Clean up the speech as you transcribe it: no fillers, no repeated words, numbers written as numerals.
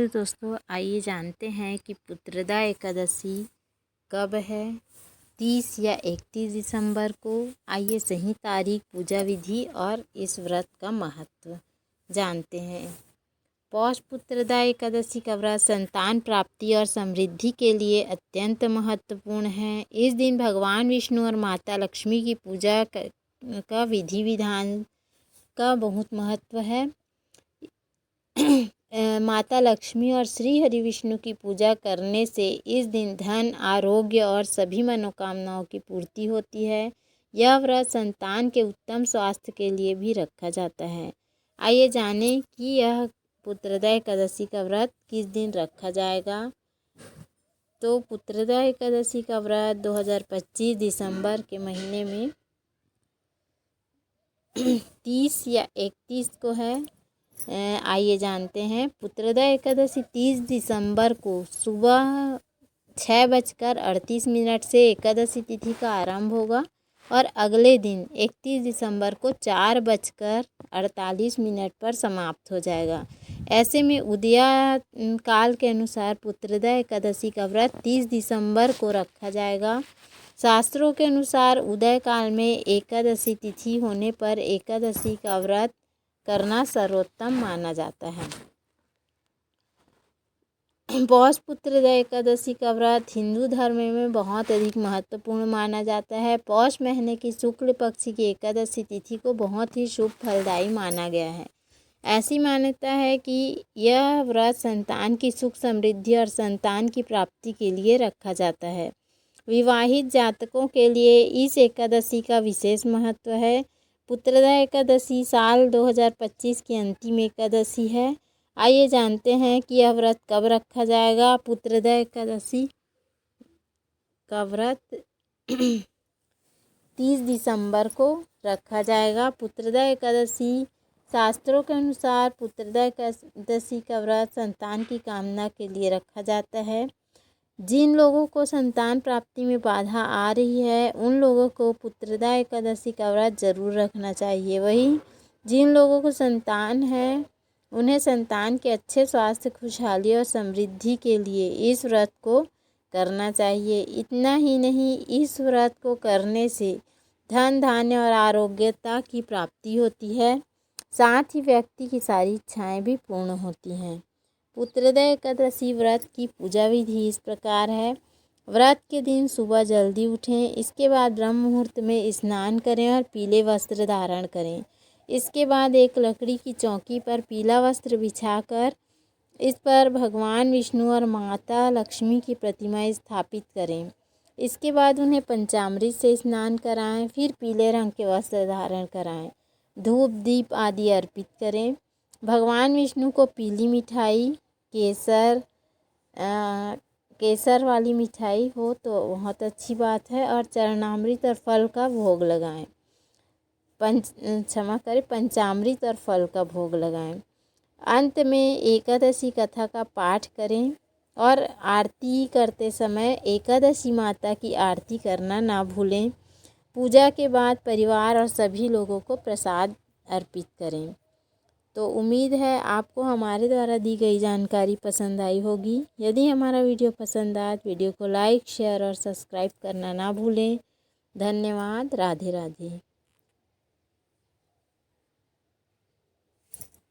तो दोस्तों आइए जानते हैं कि पुत्रदा एकादशी कब है। 30 या 31 दिसंबर को। आइए सही तारीख, पूजा विधि और इस व्रत का महत्व जानते हैं। पौष पुत्रदा एकादशी का व्रत संतान प्राप्ति और समृद्धि के लिए अत्यंत महत्वपूर्ण है। इस दिन भगवान विष्णु और माता लक्ष्मी की पूजा का विधि विधान का बहुत महत्व है। माता लक्ष्मी और श्री हरि विष्णु की पूजा करने से इस दिन धन, आरोग्य और सभी मनोकामनाओं की पूर्ति होती है। यह व्रत संतान के उत्तम स्वास्थ्य के लिए भी रखा जाता है। आइए जानें कि यह पुत्रदा एकादशी का व्रत किस दिन रखा जाएगा। तो पुत्रदा एकादशी का व्रत 2025 दिसंबर के महीने में 30 या 31 को है। आइए जानते हैं। पुत्रदा एकादशी 30 दिसंबर को सुबह 6:38 से एकादशी तिथि का आरंभ होगा और अगले दिन 31 दिसंबर को 4:48 पर समाप्त हो जाएगा। ऐसे में उदया काल के अनुसार पुत्रदा एकादशी का व्रत 30 दिसंबर को रखा जाएगा। शास्त्रों के अनुसार उदय काल में एकादशी तिथि होने पर एकादशी का व्रत करना सर्वोत्तम माना जाता है। पौष पुत्रदा एकादशी का व्रत हिंदू धर्म में बहुत अधिक महत्वपूर्ण माना जाता है। पौष महीने की शुक्ल पक्ष की एकादशी तिथि को बहुत ही शुभ फलदायी माना गया है। ऐसी मान्यता है कि यह व्रत संतान की सुख समृद्धि और संतान की प्राप्ति के लिए रखा जाता है। विवाहित जातकों के लिए इस एकादशी का विशेष महत्व है। पुत्रदा एकादशी साल 2025 की अंतिम एकादशी है। आइए जानते हैं कि यह व्रत कब रखा जाएगा। पुत्रदा एकादशी का व्रत 30 दिसंबर को रखा जाएगा। पुत्रदा एकादशी शास्त्रों के अनुसार पुत्रदा एकादशी का व्रत संतान की कामना के लिए रखा जाता है। जिन लोगों को संतान प्राप्ति में बाधा आ रही है उन लोगों को पुत्रदा एकादशी का व्रत जरूर रखना चाहिए। वहीं जिन लोगों को संतान है उन्हें संतान के अच्छे स्वास्थ्य, खुशहाली और समृद्धि के लिए इस व्रत को करना चाहिए। इतना ही नहीं, इस व्रत को करने से धन, धान्य और आरोग्यता की प्राप्ति होती है। साथ ही व्यक्ति की सारी इच्छाएं भी पूर्ण होती हैं। पुत्रदा एकादशी व्रत की पूजा विधि इस प्रकार है। व्रत के दिन सुबह जल्दी उठें। इसके बाद ब्रह्म मुहूर्त में स्नान करें और पीले वस्त्र धारण करें। इसके बाद एक लकड़ी की चौकी पर पीला वस्त्र बिछाकर इस पर भगवान विष्णु और माता लक्ष्मी की प्रतिमा स्थापित करें। इसके बाद उन्हें पंचामृत से स्नान कराएं, फिर पीले रंग के वस्त्र धारण कराएं, धूप दीप आदि अर्पित करें। भगवान विष्णु को पीली मिठाई, केसर वाली मिठाई हो तो बहुत अच्छी बात है और चरणामृत और फल का भोग लगाएं। पंचामृत और फल का भोग लगाएं। अंत में एकादशी कथा का पाठ करें और आरती करते समय एकादशी माता की आरती करना ना भूलें। पूजा के बाद परिवार और सभी लोगों को प्रसाद अर्पित करें। तो उम्मीद है आपको हमारे द्वारा दी गई जानकारी पसंद आई होगी। यदि हमारा वीडियो पसंद आए तो वीडियो को लाइक, शेयर और सब्सक्राइब करना ना भूलें। धन्यवाद। राधे राधे।